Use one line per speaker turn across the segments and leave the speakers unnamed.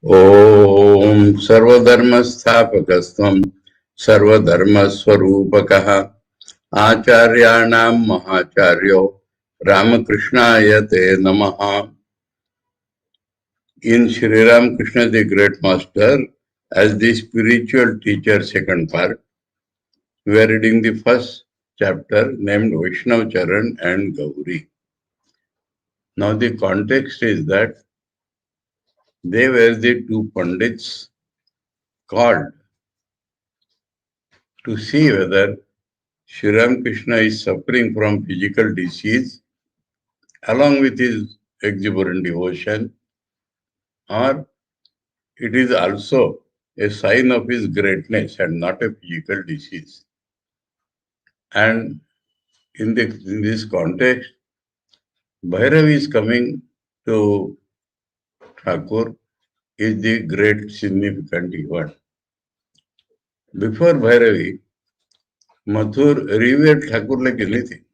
ओम सर्वधर्मस्थापकस्त्वं सर्वधर्मस्वरूपकः आचार्याणां महाचार्यो रामकृष्णाय ते नमः. In Sri Ramakrishna the Great Master, as the spiritual teacher second part, we are reading the first chapter named Vaishnav Charan and Gauri. Now the context is that they were the two Pandits called to see whether Sri Ramakrishna is suffering from physical disease along with his exuberant devotion, or it is also a sign of his greatness and not a physical disease. And in this context, Bhairavi is coming to Thakur is the great significant event. Before Bhairavi, Mathur revered Thakur like anything,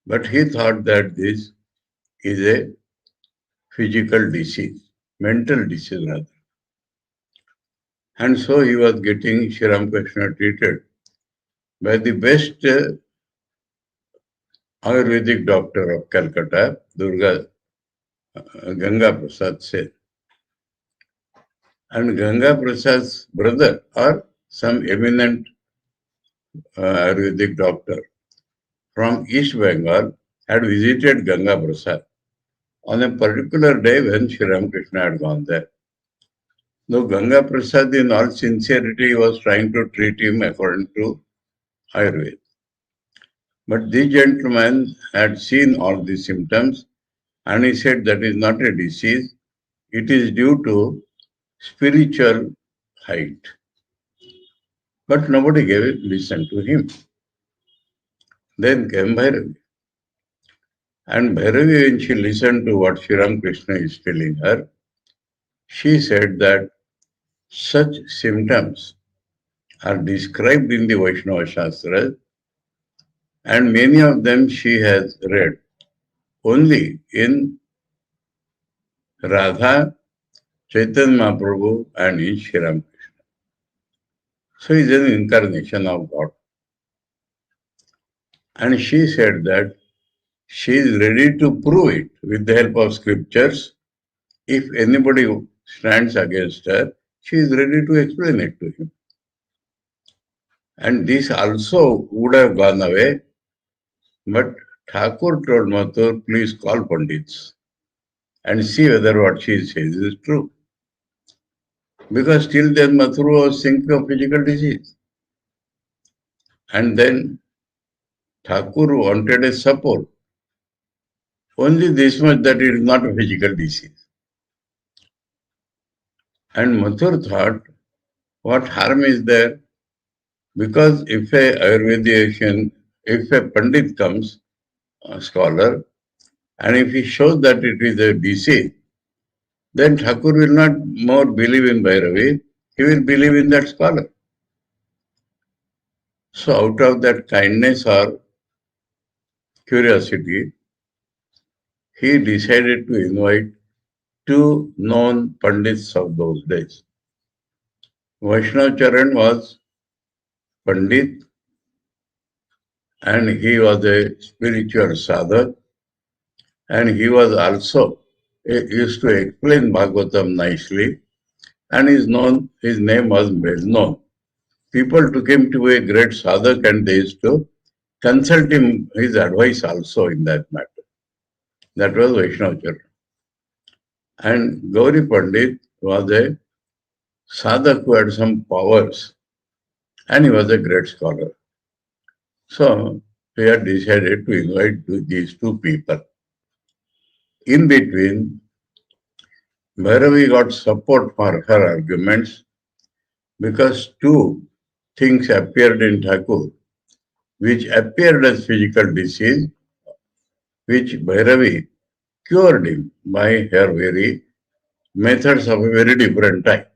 but he thought that this is a physical disease, mental disease rather. And so he was getting Sri Ramakrishna treated by the best Ayurvedic doctor of Calcutta, Ganga Prasad Sen. And Ganga Prasad's brother or some eminent Ayurvedic doctor from East Bengal had visited Ganga Prasad on a particular day when Sri Ramakrishna had gone there. Though Ganga Prasad in all sincerity was trying to treat him according to Ayurveda. But this gentleman had seen all the symptoms and he said that is not a disease, it is due to spiritual height. But nobody gave it, listen to him. Then came Bhairavi. And Bhairavi, when she listened to what Sri Ramakrishna is telling her, she said that such symptoms are described in the Vaishnava Shastras, and many of them she has read only in Radha, Chaitanya Mahaprabhu, and in Sri Ramakrishna. So he is an incarnation of God. And she said that she is ready to prove it with the help of scriptures. If anybody stands against her, she is ready to explain it to him. And this also would have gone away, but Thakur told Mathur, please call Pandits and see whether what she says is true. Because till then Mathur was thinking of physical disease. And then Thakur wanted a support. Only this much that it is not a physical disease. And Mathur thought, what harm is there? Because if a Ayurvedic, if a Pandit comes, a scholar, and if he shows that it is a disease, then Thakur will not more believe in Bhairavi, he will believe in that scholar. So out of that kindness or curiosity, he decided to invite two known Pandits of those days. Vaishnav Charan was Pandit and he was a spiritual sadhak and he was also used to explain Bhagavatam nicely and his name was well known. People took him to a great sadhak and they used to consult him, his advice also in that matter. That was Vaishnav Charan. And Gauri Pandit was a sadhak who had some powers and he was a great scholar. So we had decided to invite these two people. In between, Bhairavi got support for her arguments because two things appeared in Thakur which appeared as physical disease, which Bhairavi cured him by her very methods of a very different type.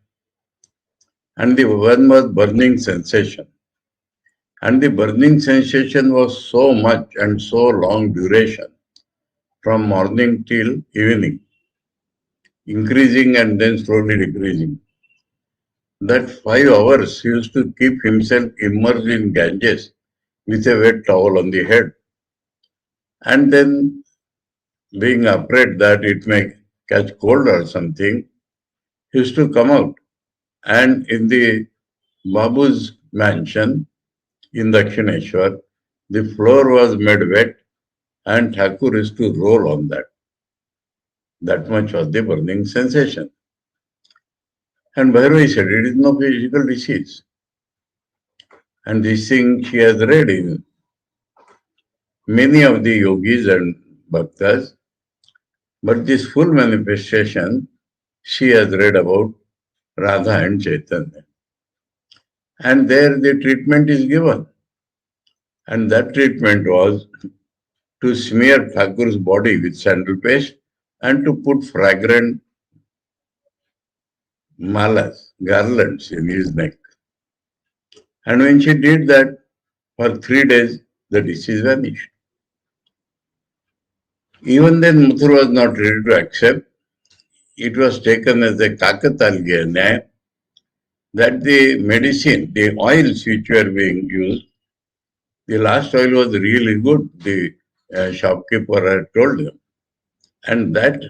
And the one was burning sensation. And the burning sensation was so much and so long duration, from morning till evening, increasing and then slowly decreasing. That 5 hours he used to keep himself immersed in Ganges with a wet towel on the head. And then being afraid that it may catch cold or something, he used to come out. And in the Babu's mansion in Dakshineshwar, the floor was made wet and Thakur used to roll on that. That much was the burning sensation. And Bhairavi said, it is no physical disease. And this thing she has read in many of the yogis and bhaktas, but this full manifestation she has read about Radha and Chaitanya. And there the treatment is given. And that treatment was to smear Thakur's body with sandal paste and to put fragrant malas, garlands in his neck. And when she did that, for 3 days, the disease vanished. Even then, Mathur was not ready to accept. It was taken as a Kakatalya nyaya that the medicine, the oils which were being used, the last oil was really good, the shopkeeper had told them. And that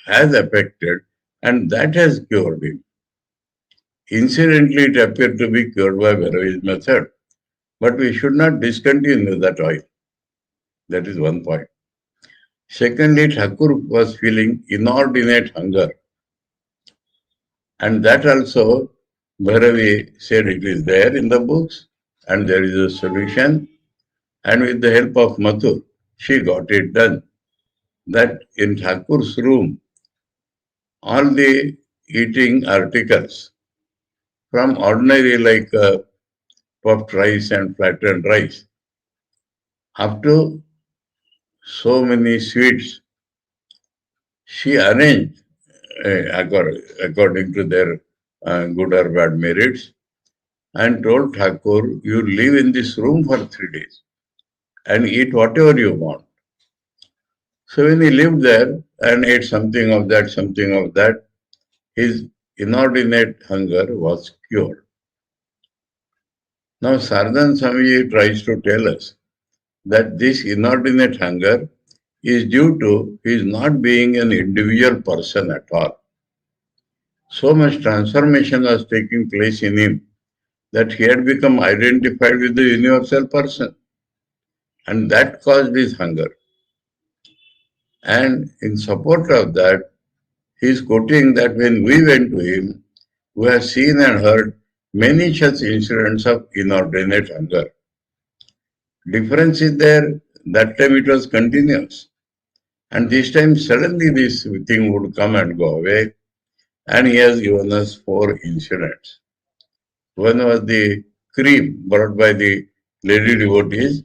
has affected and that has cured him. Incidentally, it appeared to be cured by Bhairavi's method. But we should not discontinue that oil. That is one point. Secondly, Thakur was feeling inordinate hunger. And that also, Bhairavi said it is there in the books and there is a solution. And with the help of Mathur, she got it done. That in Thakur's room, all the eating articles, from ordinary like puffed rice and flattened rice, up to so many sweets, she arranged according to their good or bad merits and told Thakur, you live in this room for 3 days and eat whatever you want. So when he lived there and ate something of that, his inordinate hunger was cured. Now Saradananda Swami tries to tell us that this inordinate hunger is due to his not being an individual person at all. So much transformation was taking place in him that he had become identified with the universal person. And that caused his hunger. And in support of that, he is quoting that when we went to him, we have seen and heard many such incidents of inordinate hunger. Difference is there, that time it was continuous. And this time suddenly this thing would come and go away. And he has given us 4 incidents. One was the cream brought by the lady devotees,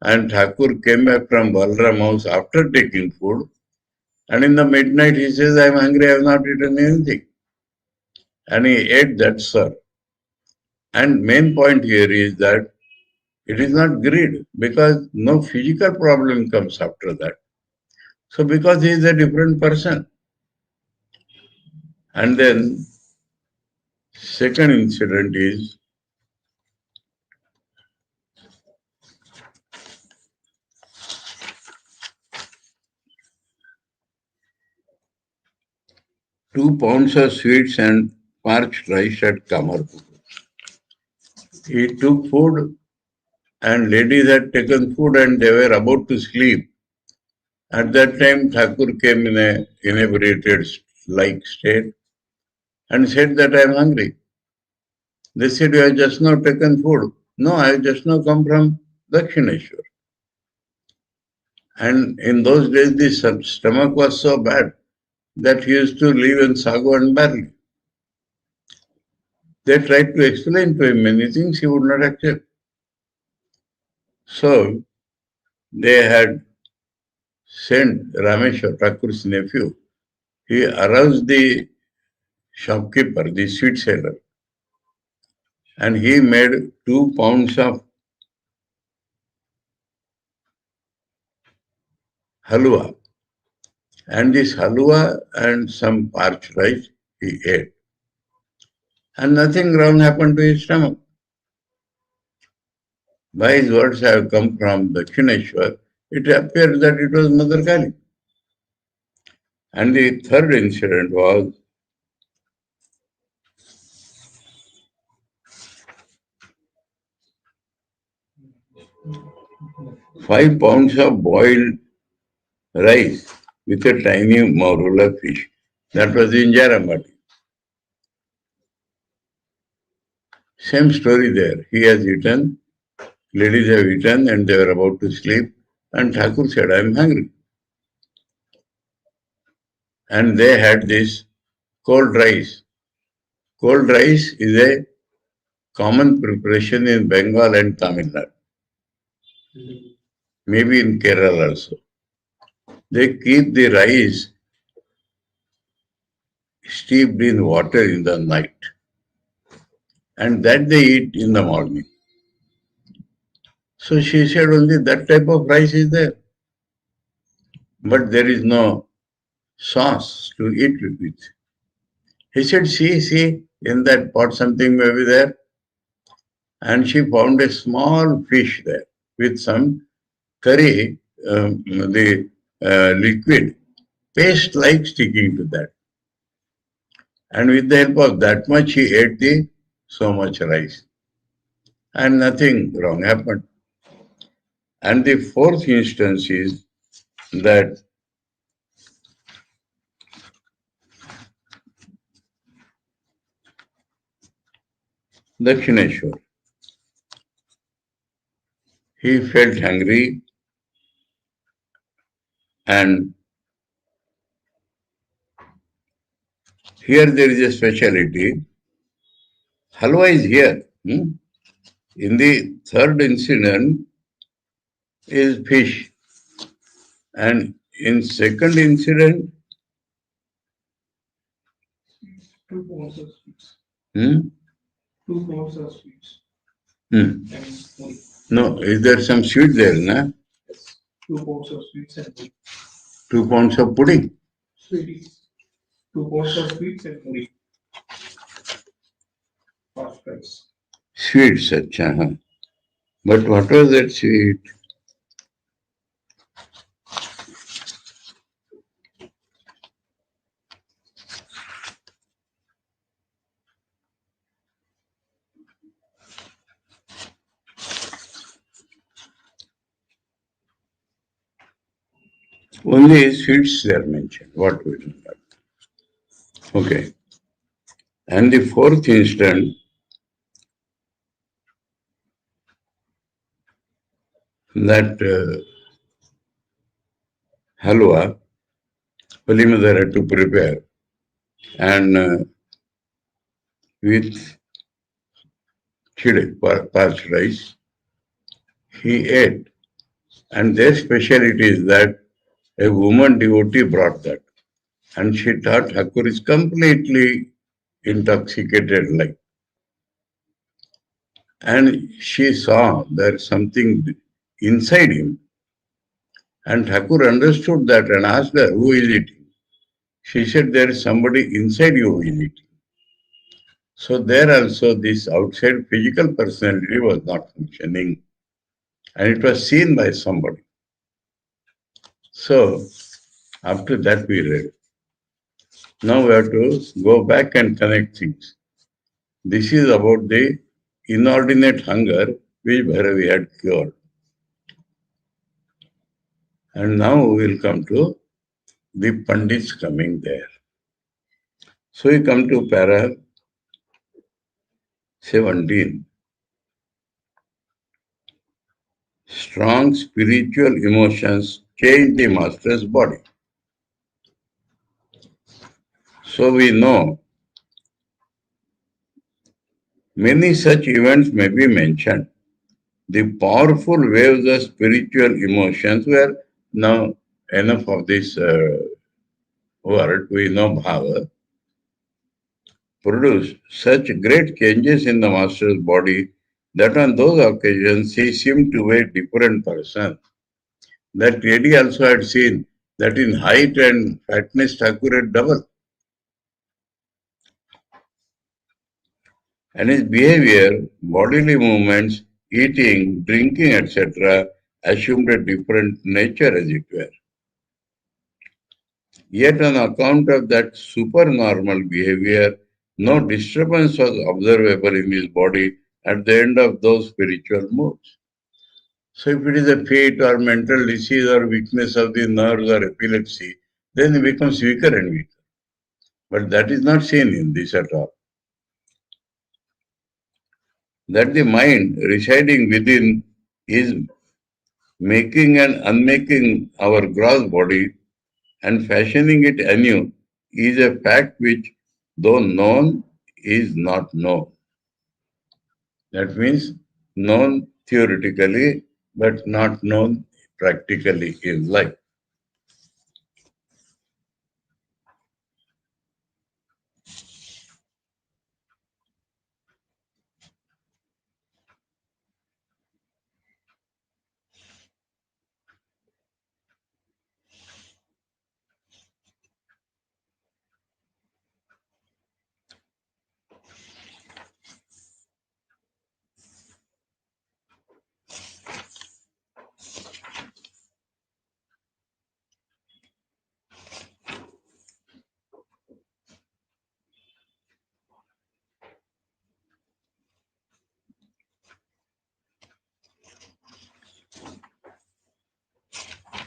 and Thakur came back from Balram house after taking food, and in the midnight he says, I am hungry, I have not eaten anything. And he ate that, sir. And main point here is that it is not greed, because no physical problem comes after that. So because he is a different person. And then second incident is £2 of sweets and parched rice at Kamarpur. He took food and ladies had taken food and they were about to sleep. At that time, Thakur came in a inebriated like state and said that I am hungry. They said, you have just now taken food. No, I have just now come from Dakshineshwar. And in those days, the stomach was so bad that he used to live in sago and barley. They tried to explain to him many things he would not accept. So they had sent Rameshwar, Thakur's nephew. He aroused the shopkeeper, the sweet seller, and he made 2 pounds of halwa. And this halwa and some parched rice he ate. And nothing wrong happened to his stomach. By his words have come from Dakshineshwar, it appears that it was Mother Kali. And the third incident was £5 of boiled rice with a tiny morula fish. That was in Jaramati. Same story there. He has eaten, ladies have eaten, and they were about to sleep. And Thakur said, I am hungry. And they had this cold rice. Cold rice is a common preparation in Bengal and Tamil Nadu. Maybe in Kerala also. They keep the rice steeped in water in the night. And that they eat in the morning. So she said only that type of rice is there. But there is no sauce to eat with. He said, see, in that pot something may be there. And she found a small fish there with some curry, the liquid, paste-like sticking to that. And with the help of that much, he ate so much rice. And nothing wrong happened. And the fourth instance is that Dakshineshwar, he felt hungry and here there is a speciality. Halwa is here. In the third incident is fish. And in second incident,
2 pounds of sweets.
2
pounds of sweets.
And no, is there some sweet there, na?
Yes. 2 pounds of sweets and muri.
2 pounds of pudding?
Sweeties. 2 pounds of sweets and muri. Half price.
Sweets, acha. But what was that sweet? Only sweets they are mentioned. What we do that. Okay. And the fourth instant, that halwa, Holy Mother had to prepare. And with chile, parched rice, he ate. And their speciality is that a woman devotee brought that. And she thought Thakur is completely intoxicated like. And she saw there's something inside him. And Thakur understood that and asked her, who is eating? She said, there is somebody inside you who is eating. So there also this outside physical personality was not functioning, and it was seen by somebody. So after that we read. Now we have to go back and connect things. This is about the inordinate hunger which Bhairavi had cured. And now we will come to the Pandits coming there. So we come to para 17. Strong spiritual emotions change the master's body. So we know many such events may be mentioned. The powerful waves of spiritual emotions were now enough of this word, we know bhava, produced such great changes in the master's body that on those occasions he seemed to be a different person. That lady also had seen that in height and fatness Thakur had double. And his behavior, bodily movements, eating, drinking, etc., assumed a different nature, as it were. Yet, on account of that supernormal behavior, no disturbance was observable in his body at the end of those spiritual moods. So, if it is a fit or mental disease or weakness of the nerves or epilepsy, then it becomes weaker and weaker. But that is not seen in this at all. That the mind residing within is making and unmaking our gross body and fashioning it anew is a fact which, though known, is not known. That means known theoretically, but not known practically in life.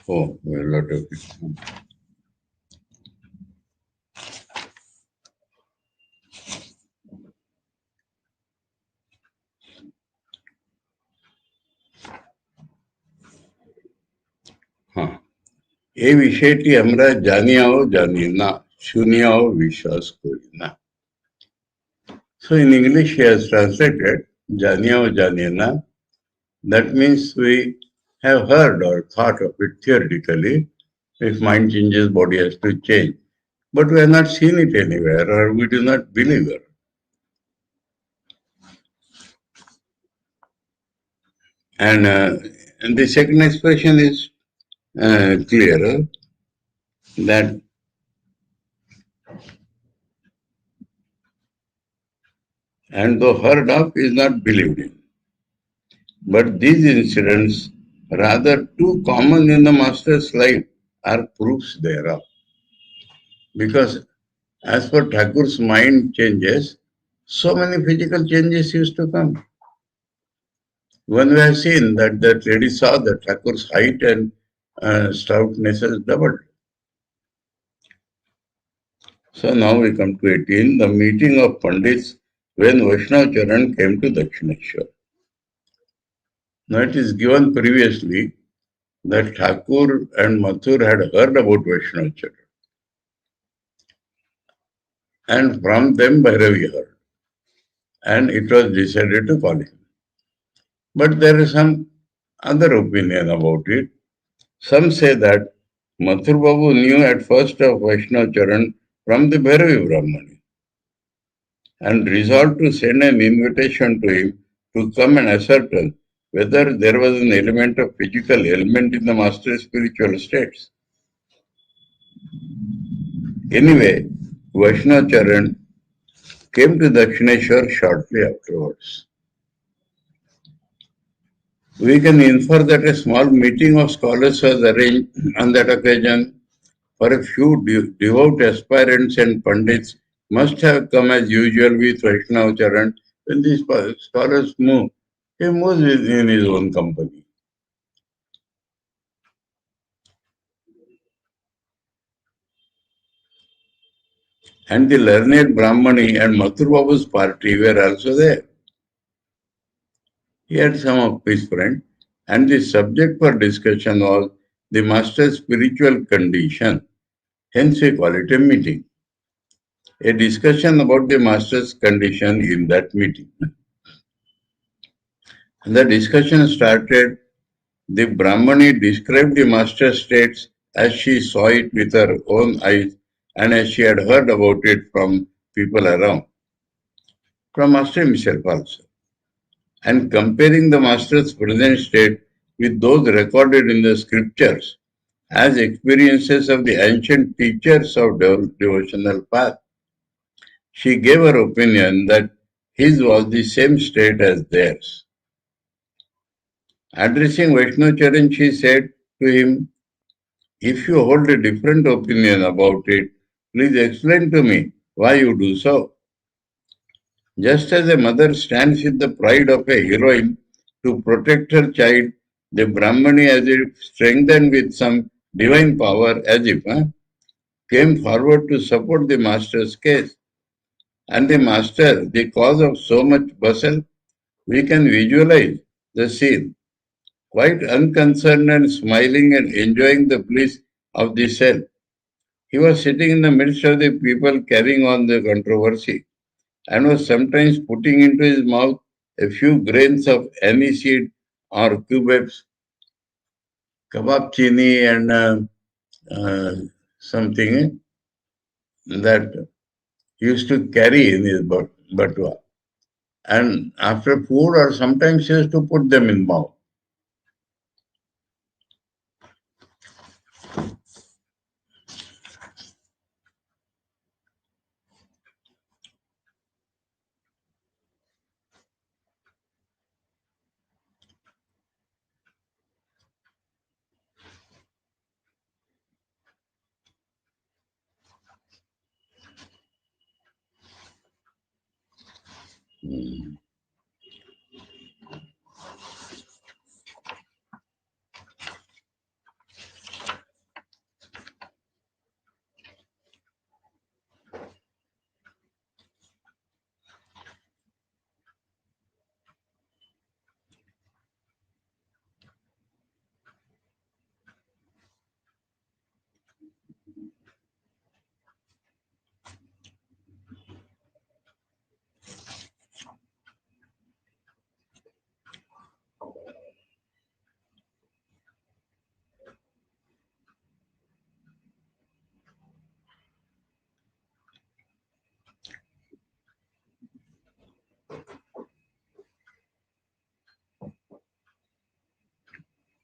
Oh, a lot of it. हाँ ये विषयटी हमरा जानियाओ जानी ना सुनियाओ विश्वास कोई ना. So in English he has translated janiya janina. That means we have heard or thought of it theoretically. If mind changes, body has to change. But we have not seen it anywhere or we do not believe it. And the second expression is clear that and though heard of is not believed in. But these incidents, rather too common in the master's life, are proofs thereof. Because as per Thakur's mind changes, so many physical changes used to come. When we have seen that lady saw that Thakur's height and stoutness has doubled. So now we come to 18, the meeting of Pandits when Vaishnav Charan came to Dakshineshwar. Now it is given previously that Thakur and Mathur had heard about Vaishnav Charan. And from them Bhairavi heard. And it was decided to call him. But there is some other opinion about it. Some say that Mathur Babu knew at first of Vaishnav Charan from the Bhairavi Brahmani and resolved to send an invitation to him to come and ascertain whether there was an element of physical ailment in the master's spiritual states. Anyway, Vaishnav Charan came to Dakshineshwar shortly afterwards. We can infer that a small meeting of scholars was arranged on that occasion, for a few devout aspirants and pandits must have come as usual with Vaishnava Charan. When these scholars move, he moves in his own company. And the learned Brahmani and Mathur Babu's party were also there. He had some of his friends, and the subject for discussion was the master's spiritual condition. Hence, we call it a meeting. A discussion about the master's condition in that meeting. And the discussion started. The Brahmani described the master's states as she saw it with her own eyes and as she had heard about it from people around, from master himself also, and comparing the master's present state with those recorded in the scriptures as experiences of the ancient teachers of devotional path. She gave her opinion that his was the same state as theirs. Addressing Vaishnacharan, she said to him, "If you hold a different opinion about it, please explain to me why you do so." Just as a mother stands with the pride of a heroine to protect her child, the Brahmani, as if strengthened with some divine power, came forward to support the master's case. And the master, the cause of so much bustle, we can visualize the scene, quite unconcerned and smiling and enjoying the bliss of the cell. He was sitting in the midst of the people carrying on the controversy and was sometimes putting into his mouth a few grains of aniseed or cubebs, kebab chini, and something that he used to carry in his batwa. And after food, or sometimes he used to put them in mouth.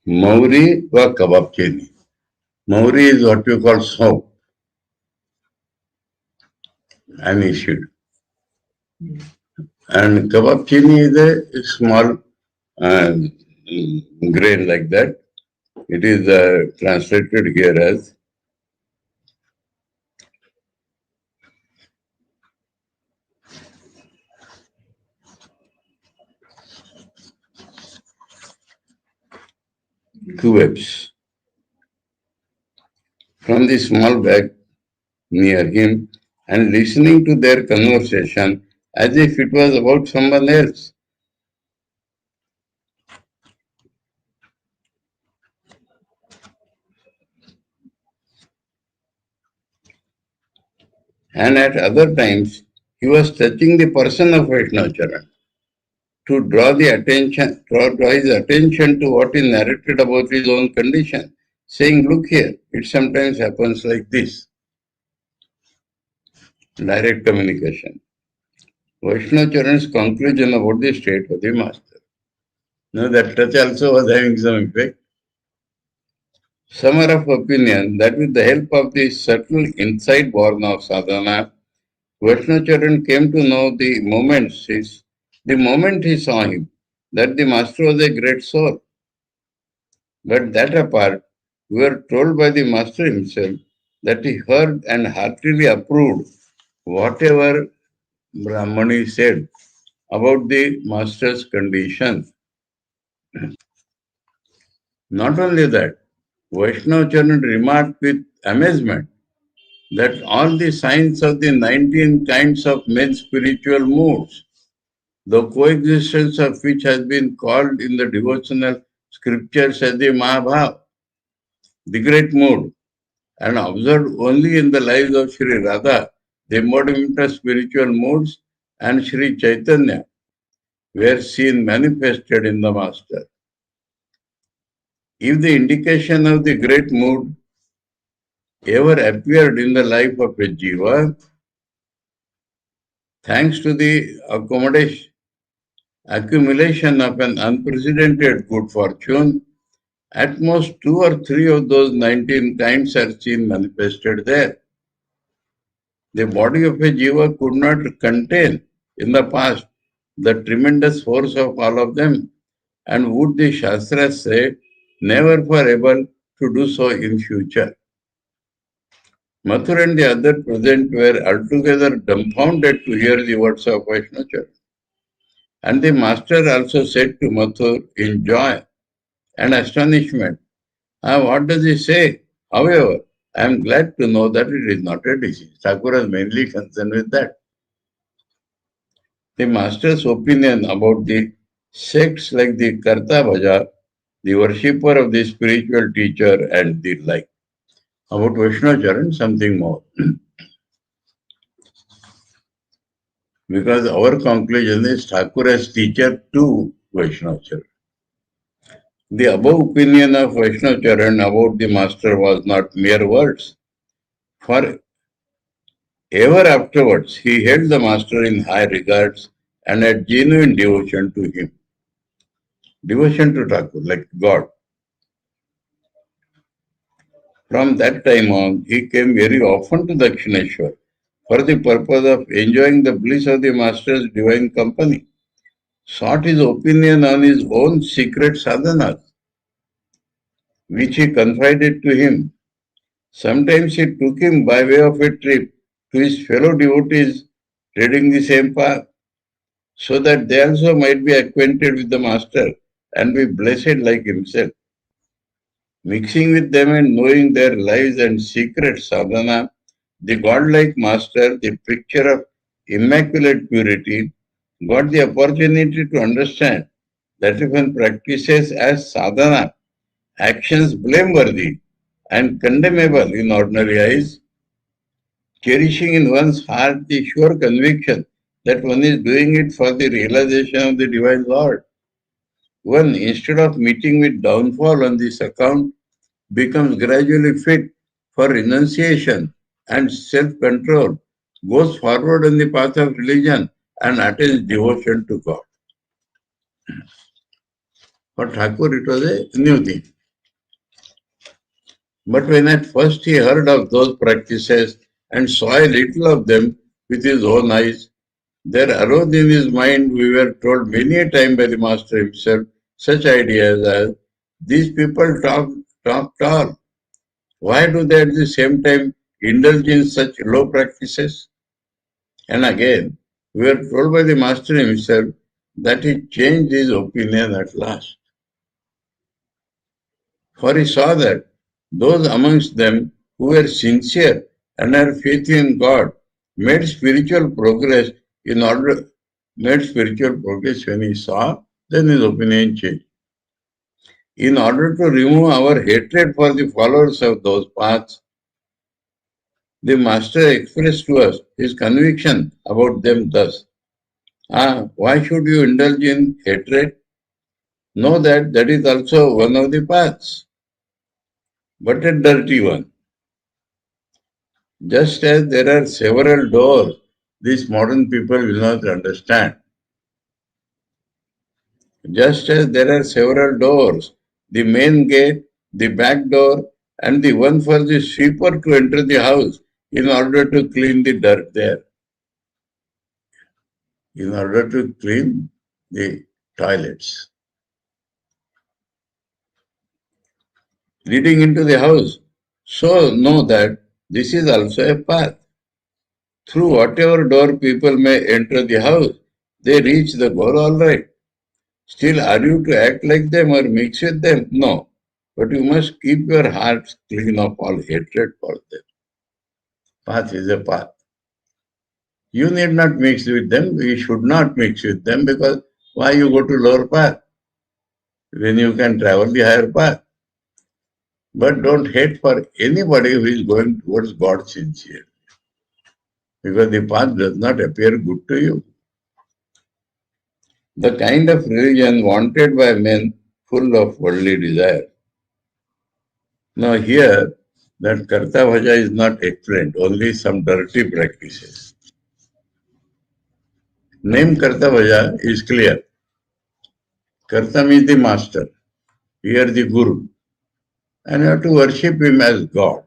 Mauri wa kebab chini. Mauri is what you call soap, aniseed. And kebab chini is a small uh, grain like that. It is translated here as cubebs. From the small bag near him and listening to their conversation as if it was about someone else. And at other times, he was touching the person of Vaishnacharan to draw his attention to what is narrated about his own condition, saying, "Look here, it sometimes happens like this." Direct communication. Vaishnacharan's conclusion about the state of the master. Now that touch also was having some effect. Some are of opinion that with the help of the subtle insight born of sadhana, Vaishnacharan came to know the moment he saw him, that the master was a great soul. But that apart, we were told by the master himself that he heard and heartily approved whatever Brahmani said about the master's condition. Not only that, Vaishnavacharan remarked with amazement that all the signs of the 19 kinds of men's spiritual moods, the coexistence of which has been called in the devotional scriptures as the Mahabhav, the great mood, and observed only in the lives of Sri Radha, the embodiment of spiritual moods, and Sri Chaitanya, were seen manifested in the Master. If the indication of the great mood ever appeared in the life of a jiva, thanks to the accumulation of an unprecedented good fortune, at most 2 or 3 of those 19 kinds are seen manifested there. The body of a jiva could not contain in the past the tremendous force of all of them, and would the Shastras say, never for able to do so in future. Mathur and the other present were altogether dumbfounded to hear the words of Vaishnava. And the master also said to Mathur in joy and astonishment, what does he say? However, I am glad to know that it is not a disease. Thakur is mainly concerned with that. The master's opinion about the sects like the Karta Bhaja, the worshipper of the spiritual teacher, and the like. About Vaishnavacharan, something more. Because our conclusion is Thakur as teacher to Vaishnavacharan. The above opinion of Vaishnavacharan about the master was not mere words. For ever afterwards, he held the master in high regards and had genuine devotion to him. Devotion to Thakur, like God. From that time on, he came very often to Dakshineshwar for the purpose of enjoying the bliss of the master's divine company, sought his opinion on his own secret sadhanas, which he confided to him. Sometimes he took him by way of a trip to his fellow devotees treading the same path, so that they also might be acquainted with the master and be blessed like himself. Mixing with them and knowing their lives and secret sadhana, the godlike master, the picture of immaculate purity, got the opportunity to understand that if one practices as sadhana actions blameworthy and condemnable in ordinary eyes, cherishing in one's heart the sure conviction that one is doing it for the realization of the divine Lord, one, instead of meeting with downfall on this account, becomes gradually fit for renunciation and self-control, goes forward on the path of religion and attains devotion to God. For Thakur, it was a new thing. But when at first he heard of those practices and saw a little of them with his own eyes, there arose in his mind, we were told many a time by the Master himself, such ideas as, these people talk tall. Why do they at the same time indulge in such low practices? And again, we were told by the Master himself that he changed his opinion at last. For he saw that those amongst them who were sincere and had faith in God made spiritual progress when he saw, then his opinion changed. In order to remove our hatred for the followers of those paths, the Master expressed to us his conviction about them thus. Why should you indulge in hatred? Know that that is also one of the paths, but a dirty one. Just as there are several doors, these modern people will not understand. Just as there are several doors, the main gate, the back door, and the one for the sweeper to enter the house in order to clean the dirt there. in order to clean the toilets. Leading into the house. So know that this is also a path. Through whatever door people may enter the house, they reach the goal all right. Still, are you to act like them or mix with them? No. But you must keep your heart clean of all hatred for them. Path is a path. You need not mix with them. We should not mix with them because why you go to lower path when you can travel the higher path? But don't hate for anybody who is going towards God sincerely, because the path does not appear good to you. The kind of religion wanted by men full of worldly desire. Now here, that Karta Bhaja is not explained, only some dirty practices. Name Karta Bhaja is clear. Karta means the master, here the Guru, and you have to worship him as God.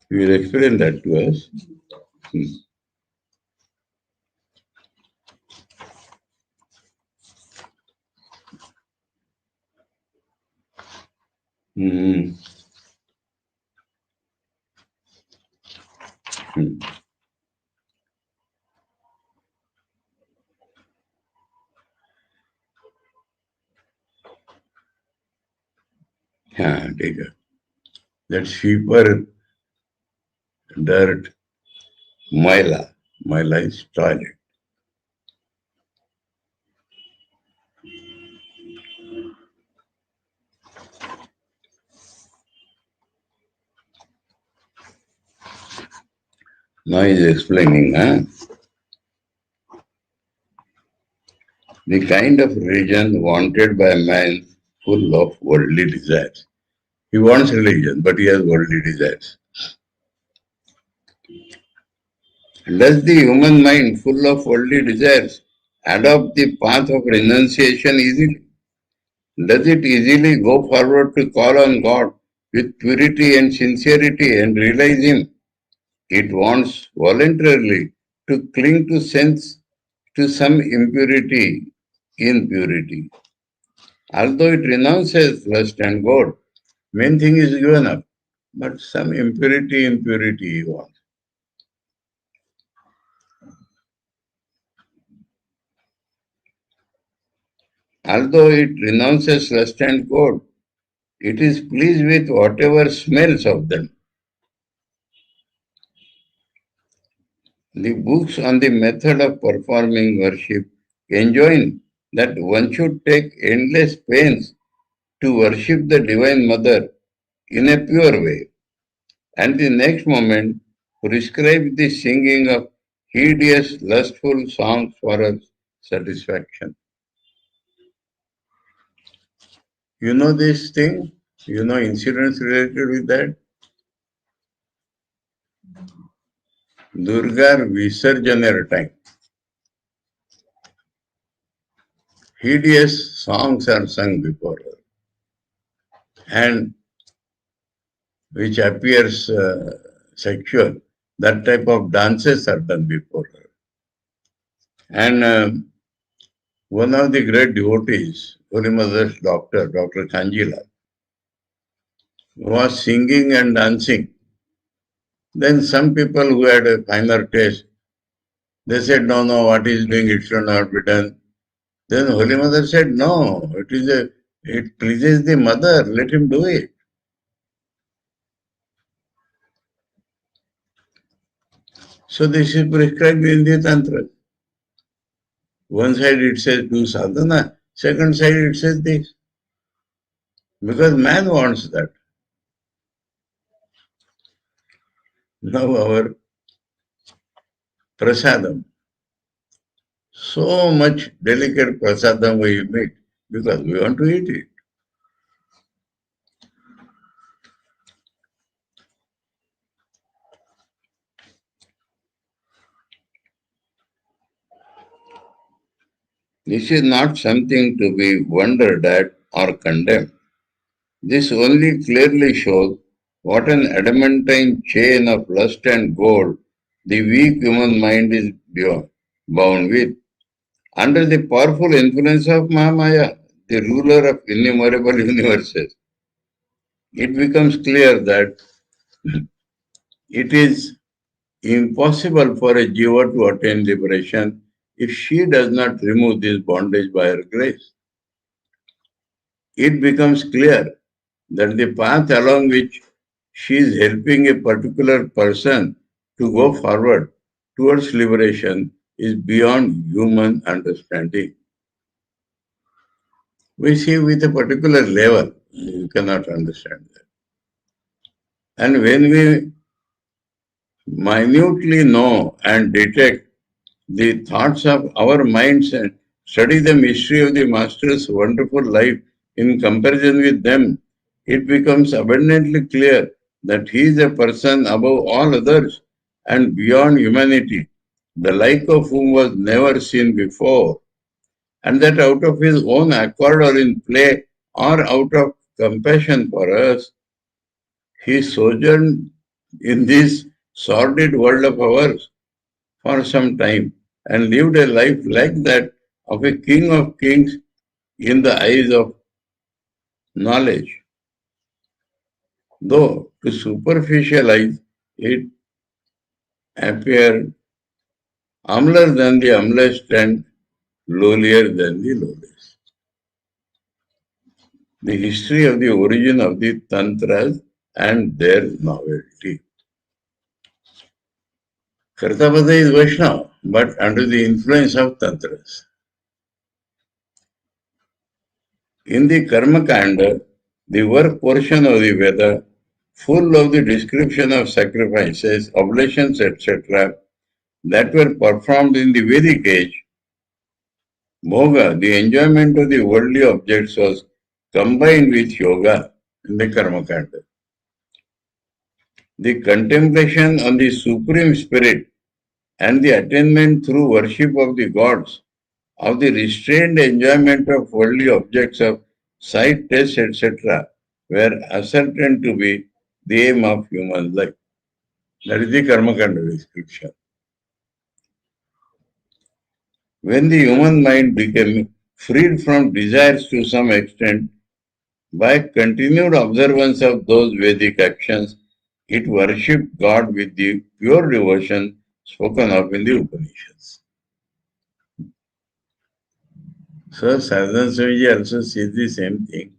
He will explain that to us. Hmm. Hmm. Yeah, take it. That sweeper, dirt, Maila. Maila is toilet. Now he is explaining, the kind of religion wanted by man full of worldly desires. He wants religion, but he has worldly desires. Does the human mind full of worldly desires adopt the path of renunciation easily? Does it easily go forward to call on God with purity and sincerity and realize Him? It wants voluntarily to cling to sense to some impurity in purity. Although it renounces lust and God, main thing is given up, but some impurity in purity he wants. Although it renounces lust and God, it is pleased with whatever smells of them. The books on the method of performing worship enjoin that one should take endless pains to worship the Divine Mother in a pure way, and the next moment prescribe the singing of hideous, lustful songs for her satisfaction. You know this thing? You know incidents related with that? Durga Visarjaner time. Hideous songs are sung before her, and which appears sexual. That type of dances are done before her. And one of the great devotees, Holy Mother's doctor, Dr. Kanjila, was singing and dancing. Then some people who had a finer taste, they said, no, what he is doing, it should not be done. Then Holy Mother said, no, it pleases the mother, let him do it. So this is prescribed in the Tantra. One side it says do sadhana, second side it says this. Because man wants that. Now our prasadam, so much delicate prasadam we make because we want to eat it. This is not something to be wondered at or condemned. This only clearly shows what an adamantine chain of lust and gold the weak human mind is bound with. Under the powerful influence of Mahamaya, the ruler of innumerable universes, it becomes clear that it is impossible for a jiva to attain liberation if she does not remove this bondage by her grace. It becomes clear that the path along which she is helping a particular person to go forward towards liberation is beyond human understanding. We see with a particular level, you cannot understand that. And when we minutely know and detect the thoughts of our minds and study the mystery of the Master's wonderful life in comparison with them, it becomes abundantly clear that he is a person above all others and beyond humanity, the like of whom was never seen before, and that out of his own accord or in play or out of compassion for us, he sojourned in this sordid world of ours for some time and lived a life like that of a king of kings in the eyes of knowledge. Though to superficial eyes it appeared humbler than the humblest and lowlier than the lowliest. The history of the origin of the tantras and their novelty. Kartapada is Vaishnava, but under the influence of tantras. In the Karma Kanda, the work portion of the Veda, full of the description of sacrifices, oblations, etc., that were performed in the Vedic age, Bhoga, the enjoyment of the worldly objects, was combined with yoga in the Karma Kanda. The contemplation on the Supreme Spirit and the attainment through worship of the gods of the restrained enjoyment of worldly objects of sight, taste, etc., were ascertained to be the aim of human life. That is the Karmakanda description. When the human mind became freed from desires to some extent, by continued observance of those Vedic actions, it worshipped God with the pure devotion spoken of in the Upanishads. So Sadhana Swamiji also says the same thing.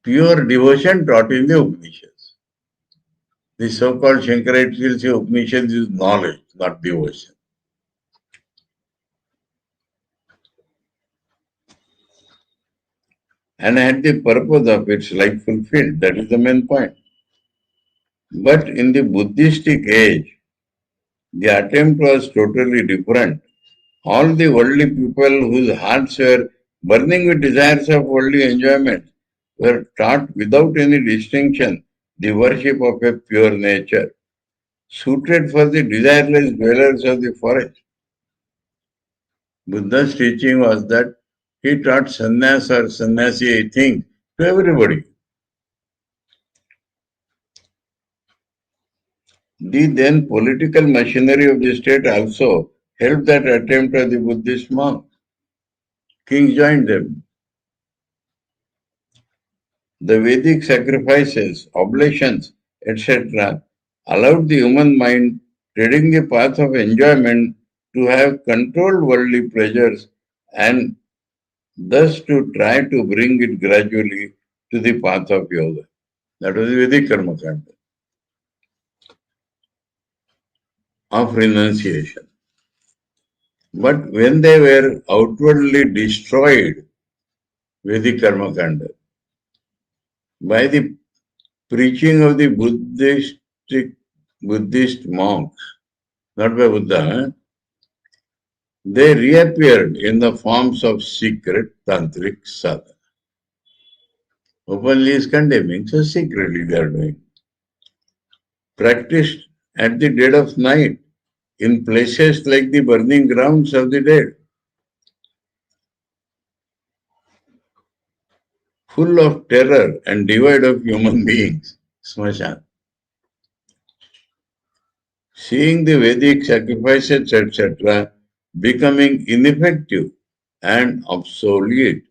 Pure devotion taught in the Upanishads. The so-called Shankaracharya Upanishads is knowledge, not devotion. And had the purpose of its life fulfilled. That is the main point. But in the Buddhistic age, the attempt was totally different. All the worldly people whose hearts were burning with desires of worldly enjoyment were taught without any distinction the worship of a pure nature, suited for the desireless dwellers of the forest. Buddha's teaching was that he taught sannyas or sannyasi thing to everybody. The then political machinery of the state also helped that attempt of the Buddhist monks. Kings joined them. The Vedic sacrifices, oblations, etc., allowed the human mind treading the path of enjoyment to have controlled worldly pleasures and thus to try to bring it gradually to the path of yoga. That was the Vedic Karma Kanda of renunciation. But when they were outwardly destroyed, Vedic Karma Kanda, by the preaching of the Buddhist monks, not by Buddha, they reappeared in the forms of secret tantric sadhana. Openly is condemning, so secretly they are doing. Practiced at the dead of night in places like the burning grounds of the dead. full of terror and divide of human beings, smashan. Seeing the Vedic sacrifices, etc., becoming ineffective and obsolete,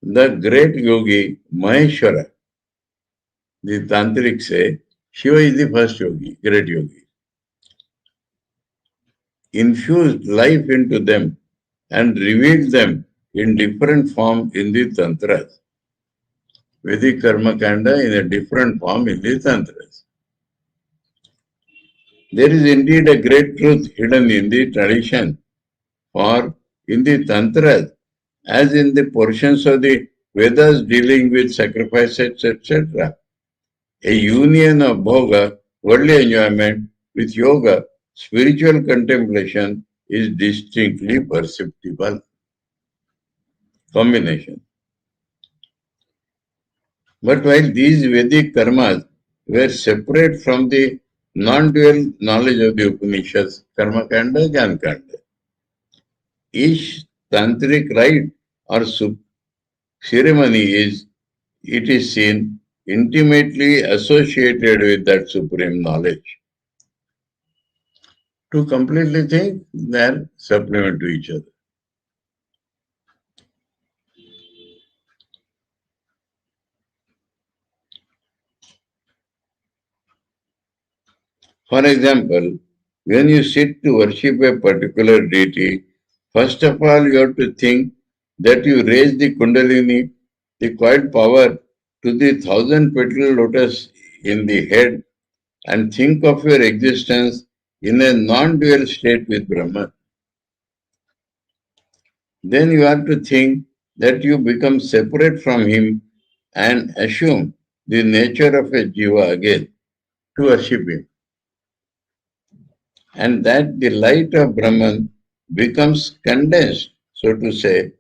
the great yogi Maheshwara, the Tantrics say, Shiva is the first yogi, great yogi, infused life into them and revealed them in different form in the Tantras. Vedic Karma Kanda in a different form in the Tantras. There is indeed a great truth hidden in the tradition, for in the Tantras, as in the portions of the Vedas dealing with sacrifices, etc., a union of bhoga, worldly enjoyment, with yoga, spiritual contemplation, is distinctly perceptible. Combination. But while these Vedic karmas were separate from the non-dual knowledge of the Upanishads, karma kanda, jnana kanda, each tantric rite or ceremony it is seen, intimately associated with that supreme knowledge. To completely think, they are supplement to each other. For example, when you sit to worship a particular deity, first of all you have to think that you raise the Kundalini, the quiet power, to the 1,000-petal lotus in the head and think of your existence in a non-dual state with Brahman. Then you have to think that you become separate from him and assume the nature of a jiva again to worship him. And that the light of Brahman becomes condensed, so to say,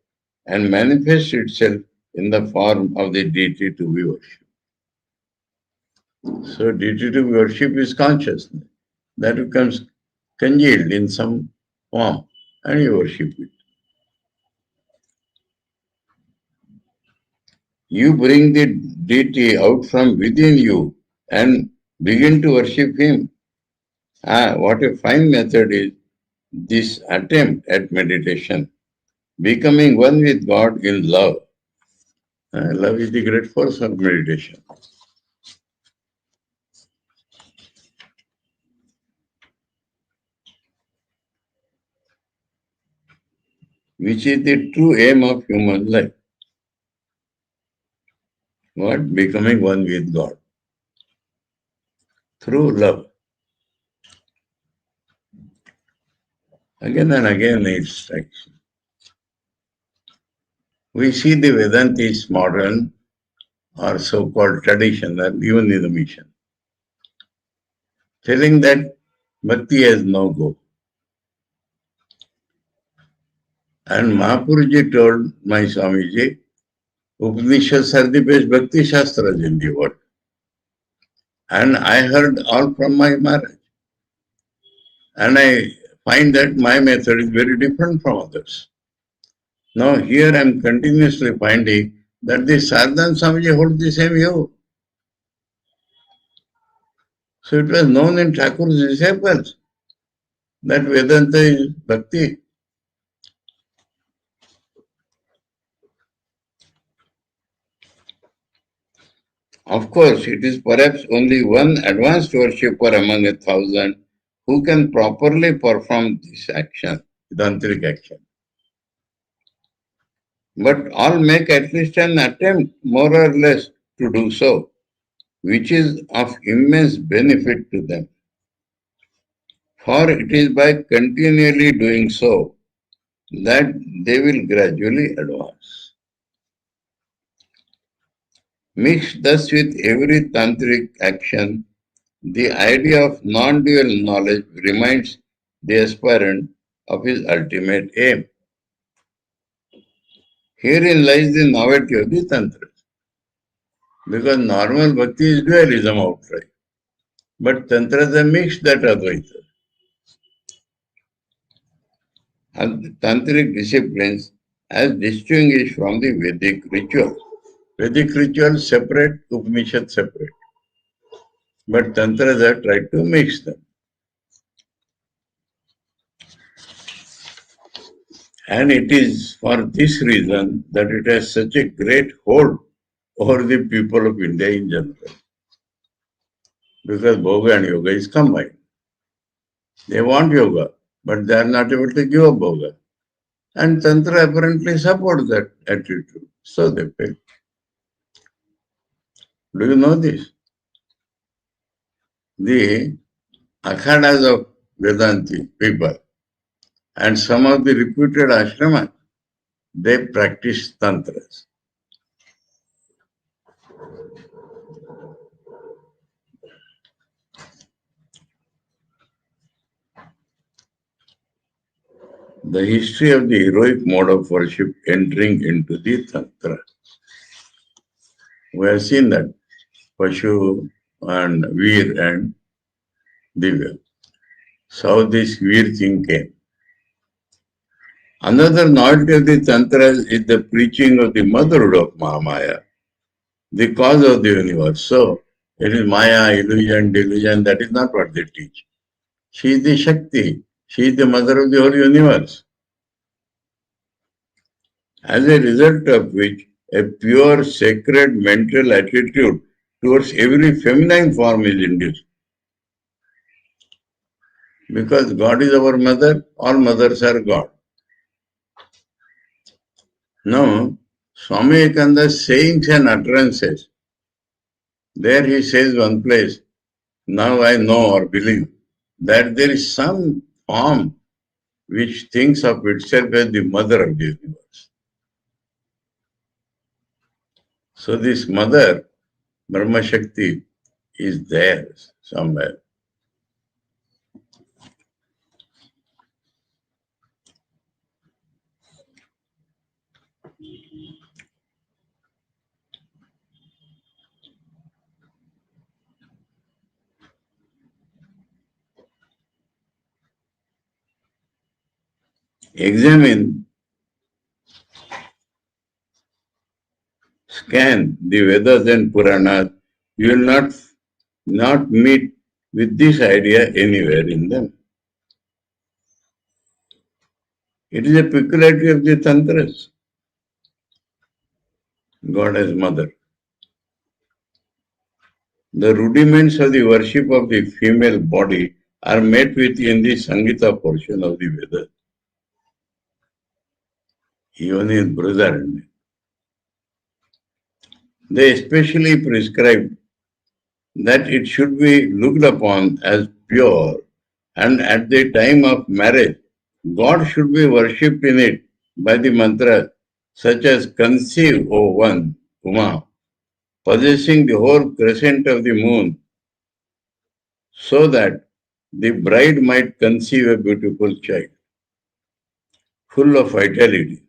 and manifests itself in the form of the deity to be worshipped. So deity to be worshipped is consciousness. That becomes congealed in some form and you worship it. You bring the deity out from within you and begin to worship him. What a fine method is this attempt at meditation, becoming one with God in love. Love is the great force of meditation. Which is the true aim of human life. What? Becoming one with God. Through love. Again and again it strikes. We see the Vedantis modern or so-called traditional, even in the mission, telling that bhakti has no go. And Mahapuruji told my Swamiji, Upanishads are the best bhakti shastras in the world. And I heard all from my Maharaj. And I find that my method is very different from others. Now here I am continuously finding that the Saradananda Swamiji holds the same view. So it was known in Thakur's disciples that Vedanta is bhakti. Of course, it is perhaps only one advanced worshipper among 1,000 who can properly perform this action, tantric action. But all make at least an attempt, more or less, to do so, which is of immense benefit to them. For it is by continually doing so that they will gradually advance. Mixed thus with every tantric action, the idea of non-dual knowledge reminds the aspirant of his ultimate aim. Herein lies the novelty of the Tantra. Because normal bhakti is dualism outright. But Tantras have mixed that Advaita. And the tantric disciplines as distinguished from the Vedic ritual. Vedic rituals separate, Upanishad separate. But Tantras have tried to mix them. And it is for this reason that it has such a great hold over the people of India in general. Because Bhoga and Yoga is combined. They want yoga, but they are not able to give up Bhoga. And Tantra apparently supports that attitude. So they pay. Do you know this? The akhadas of Vedanti people and some of the reputed ashramas, they practice tantras. The history of the heroic mode of worship entering into the tantra. We have seen that Pashu and Veer and Divya. So this Veer thing came. Another novelty of the tantras is the preaching of the motherhood of Mahamaya, the cause of the universe. So it is Maya, illusion, delusion, that is not what they teach. She is the Shakti. She is the mother of the whole universe. As a result of which, a pure, sacred mental attitude towards every feminine form is induced. Because God is our mother, all mothers are God. Now, Swami Vivekananda's sayings and utterances, there he says one place, now I know or believe that there is some form which thinks of itself as the mother of the universe. So this mother, Brahma Shakti, is there somewhere. Examine, scan the Vedas and Puranas, you will not meet with this idea anywhere in them. It is a peculiarity of the Tantras. God as mother. The rudiments of the worship of the female body are met with in the Sangita portion of the Vedas. Even in Brihadaranyaka. They especially prescribe that it should be looked upon as pure, and at the time of marriage, God should be worshipped in it by the mantra such as conceive, O one, Uma, possessing the whole crescent of the moon, so that the bride might conceive a beautiful child, full of vitality.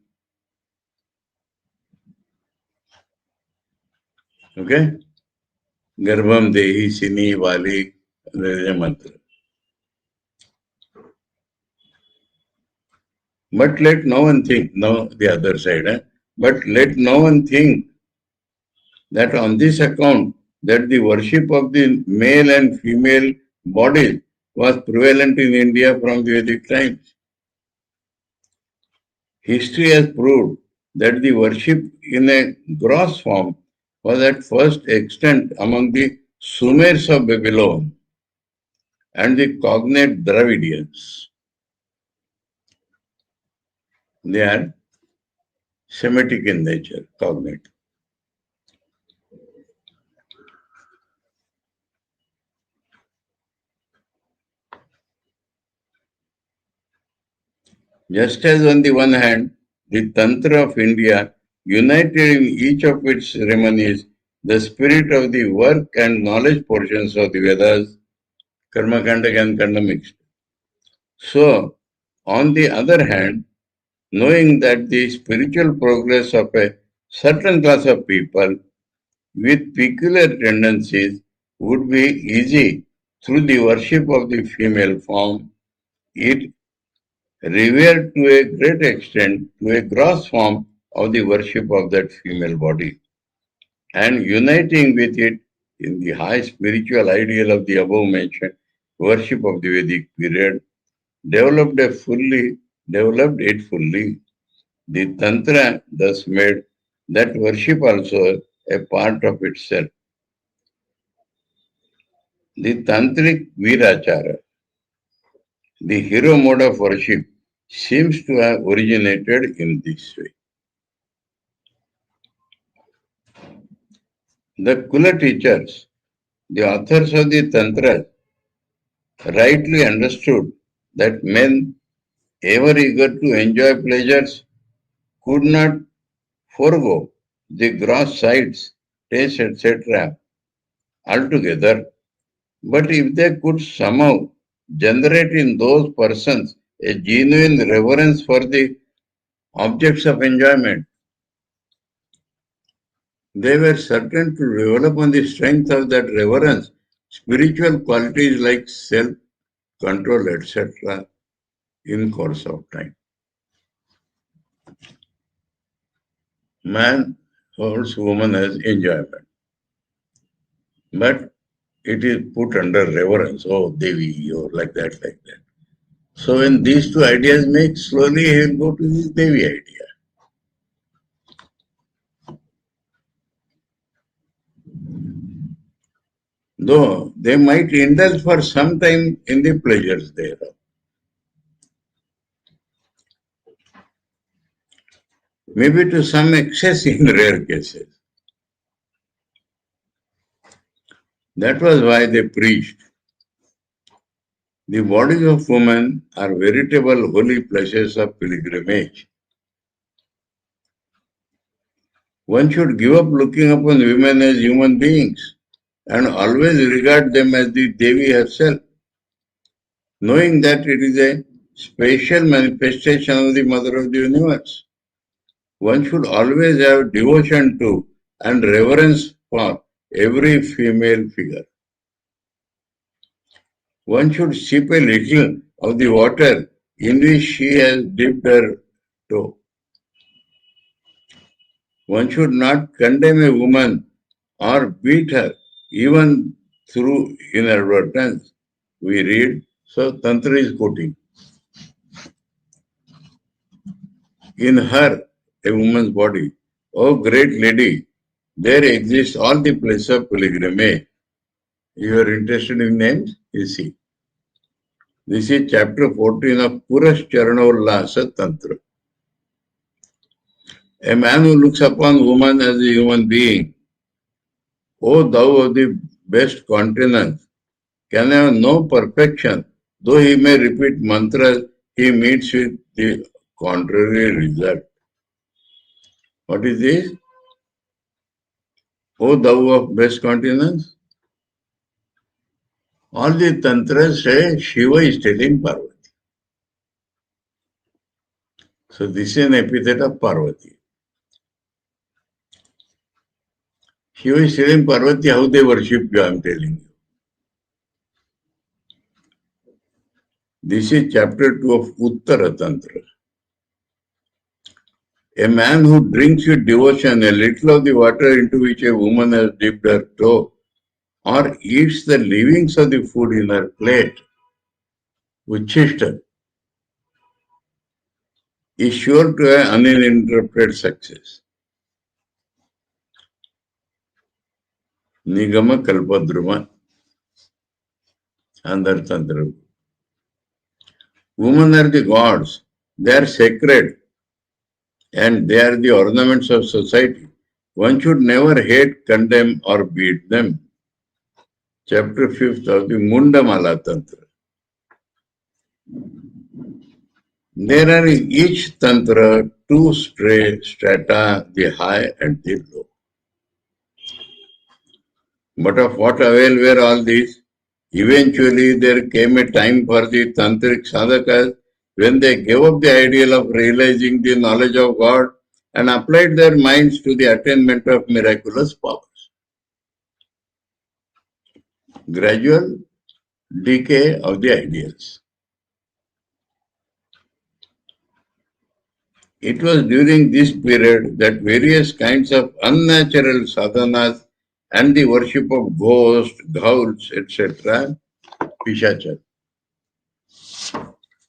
Okay? Garbham Dehi Sini Vali, there is a mantra. But let no one think, no, the other side, but let no one think that on this account that the worship of the male and female bodies was prevalent in India from the Vedic times. History has proved that the worship in a gross form was at first extant among the Sumers of Babylon and the cognate Dravidians. They are Semitic in nature, cognate. Just as on the one hand, the Tantra of India united in each of its ceremonies the spirit of the work and knowledge portions of the Vedas, Karma Kanda and Kanda mixed. So, on the other hand, knowing that the spiritual progress of a certain class of people with peculiar tendencies would be easy through the worship of the female form, it revered to a great extent to a gross form of the worship of that female body. and uniting with it in the high spiritual ideal of the above mentioned worship of the Vedic period, developed it fully. The Tantra thus made that worship also a part of itself. The Tantric Virachara, the hero mode of worship, seems to have originated in this way. The Kula teachers, the authors of the Tantra, rightly understood that men, ever eager to enjoy pleasures, could not forego the gross sights, tastes, etc. altogether. But if they could somehow generate in those persons a genuine reverence for the objects of enjoyment, they were certain to develop on the strength of that reverence spiritual qualities like self-control, etc. in course of time. Man holds woman as enjoyment, but it is put under reverence, oh Devi, or like that, like that. So when these two ideas make, slowly he will go to this Devi idea. Though they might indulge for some time in the pleasures thereof. Maybe to some excess in rare cases. That was why they preached. The bodies of women are veritable holy places of pilgrimage. One should give up looking upon women as human beings and always regard them as the Devi herself, knowing that it is a special manifestation of the Mother of the Universe. One should always have devotion to and reverence for every female figure. One should sip a little of the water in which she has dipped her toe. One should not condemn a woman or beat her, even through inadvertence. We read, so Tantra is quoting. In her, a woman's body, O great lady, there exists all the places of pilgrimage. You are interested in names? You see. This is chapter 14 of Purascharanollasa Tantra. A man who looks upon woman as a human being, O thou of the best continence, can have no perfection. Though he may repeat mantras, he meets with the contrary result. What is this? O thou of best continence? All the tantras say Shiva is telling Parvati. So this is an epithet of Parvati. Shiva is telling Parvati how they worship you, I am telling you. This is chapter 2 of Uttara Tantra. A man who drinks with devotion a little of the water into which a woman has dipped her toe, or eats the leavings of the food in her plate, Uchishta, is sure to have uninterrupted success. Nigama Kalpadruma, Andhar Tantra. Women are the gods, they are sacred, and they are the ornaments of society. One should never hate, condemn, or beat them. Chapter 5th of the Mundamala Tantra. There are in each Tantra two strata, the high and the low. But of what avail were all these? Eventually, there came a time for the tantric sadhakas when they gave up the ideal of realizing the knowledge of God and applied their minds to the attainment of miraculous powers. Gradual decay of the ideals. It was during this period that various kinds of unnatural sadhanas and the worship of ghosts, ghouls, etc., Pishachar,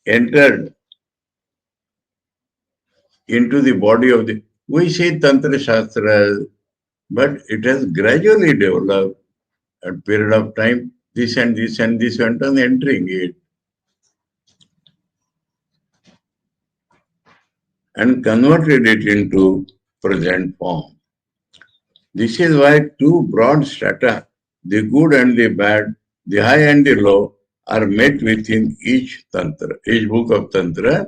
entered into the body of the. We see Tantra Shastra, but it has gradually developed at a period of time. This and this and this went on entering it and converted it into present form. This is why two broad strata, the good and the bad, the high and the low, are met within each Tantra. Each book of Tantra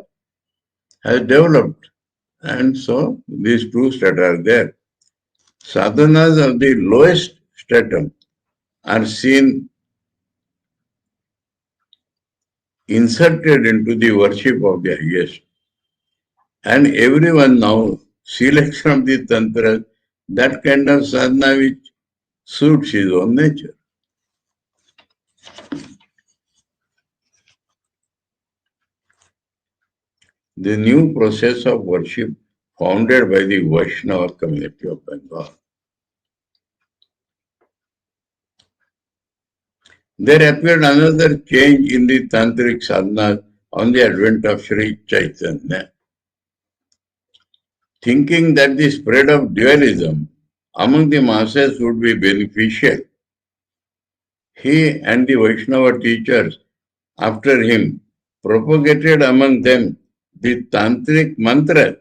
has developed. And so these two strata are there. Sadhanas of the lowest stratum are seen inserted into the worship of the highest. And everyone now selects from the Tantra that kind of sadhana which suits his own nature. The new process of worship founded by the Vaishnava community of Bengal. There appeared another change in the tantric sadhana on the advent of Sri Chaitanya. Thinking that the spread of dualism among the masses would be beneficial, he and the Vaishnava teachers after him propagated among them the tantric mantra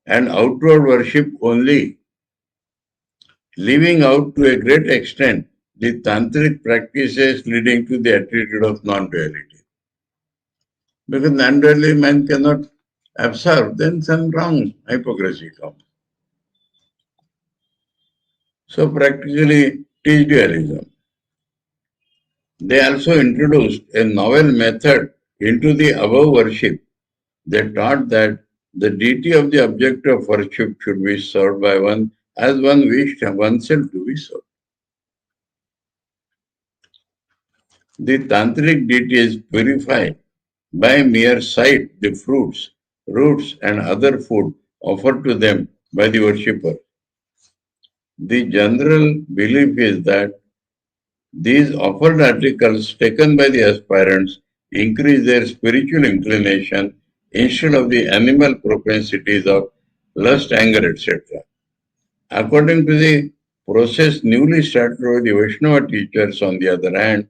and outward worship only, leaving out to a great extent the tantric practices leading to the attitude of non-duality. Because non-duality man cannot absorb, then some wrong hypocrisy comes. So practically teach dualism. They also introduced a novel method into the above worship. They taught that the deity of the object of worship should be served by one as one wished oneself to be served. The tantric deities purify by mere sight the fruits, roots, and other food offered to them by the worshipper. The general belief is that these offered articles taken by the aspirants increase their spiritual inclination instead of the animal propensities of lust, anger, etc. According to the process newly started by the Vaishnava teachers, on the other hand,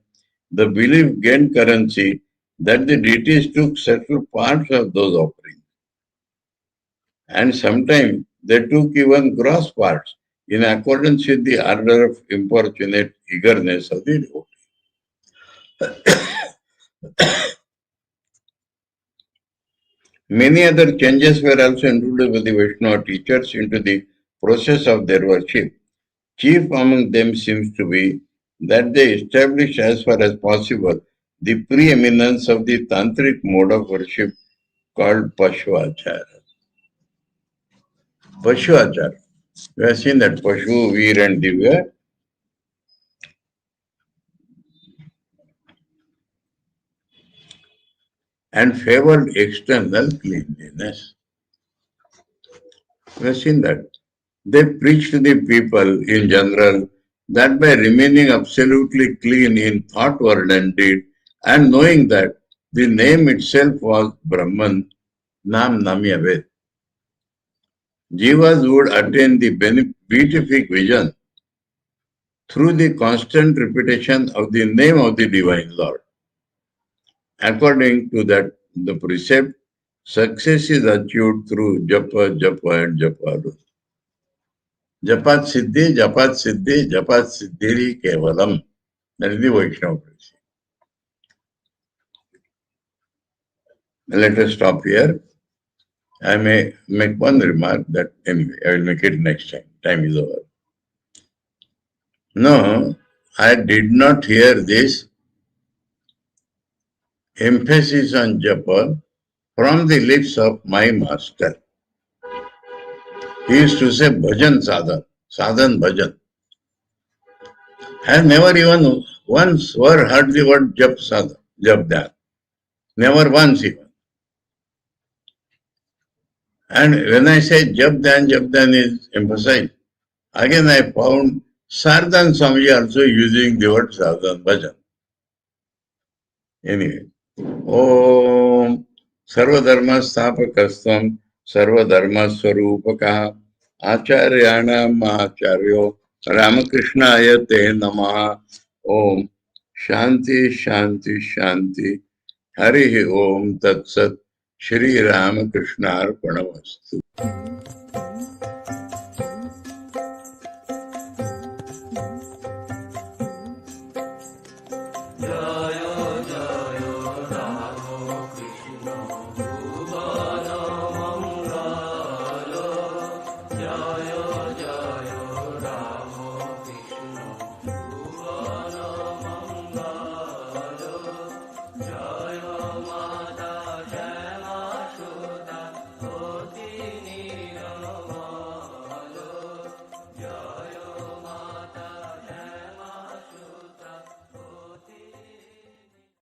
the belief gained currency that the deities took certain parts of those offerings. And sometimes they took even gross parts in accordance with the order of importunate eagerness of the devotee. Many other changes were also introduced by the Vaishnava teachers into the process of their worship. Chief among them seems to be that they establish as far as possible the preeminence of the tantric mode of worship called Pashvachara. Pashvachara. We have seen that Pashu, Veer and Divya. And favored external cleanliness. We have seen that. They preached to the people in general that by remaining absolutely clean in thought, word and deed, and knowing that the name itself was Brahman, Nam Namyaved, Jivas would attain the beatific vision through the constant repetition of the name of the Divine Lord. According to that, the precept, success is achieved through japa, japa and japa. Japat Siddhi, Japat Siddhi, Japat Siddhiri Kevalam. That is the Vaishnava precept. Let us stop here. I may make one remark that anyway, I will make it next time. Time is over. No, I did not hear this emphasis on japa from the lips of my master. He used to say bhajan sadhan, sadhan bhajan. I have never even once heard the word jap sadhan, jap dhyan. Never once even. And when I say Jap Dhyan is emphasized, again I found Saradan Swami also using the word Saradan Bhajan. Anyway, Om Sarvadharma Stapakastam Sarvadharma Swarupaka Acharyanam Acharyo Ramakrishna Te Namaha. Om Shanti Shanti Shanti Hari Om Tat Sat Sri Ramakrishna Arpanamastu.